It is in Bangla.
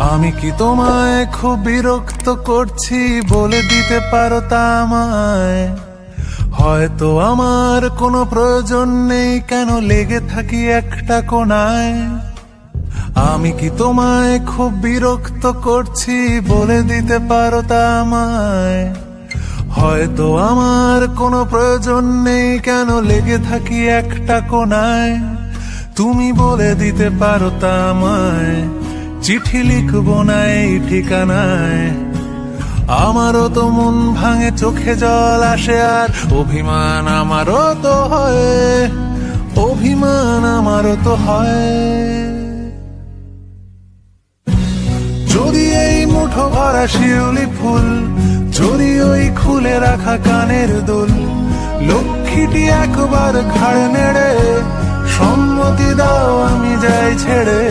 আমি কি তোমায় খুব বিরক্ত করছি বলে দিতে পারো তা আমায়? হয়তো আমার কোনো প্রয়োজন নেই, কেন লেগে থাকি একটা কোণায়। আমি কি তোমায় খুব বিরক্ত করছি বলে দিতে পারো তা আমায়? হয়তো আমার কোনো প্রয়োজন নেই, কেন লেগে থাকি একটা কোণায়। তুমি বলে দিতে পারো তা আমায়, চিঠি লিখবো না এই ঠিকানায়। আমারও তো মন ভাঙে, চোখে জল আসে, আর অভিমান আমারও তো হয়, অভিমান আমারও তো হয়। যদি এই মুঠো ভরা শিউলি ফুল, যদি ওই খুলে রাখা কানের দুল, লক্ষ্মীটি একবার ঘাড় নেড়ে সম্মতি দাও আমি যাই ছেড়ে।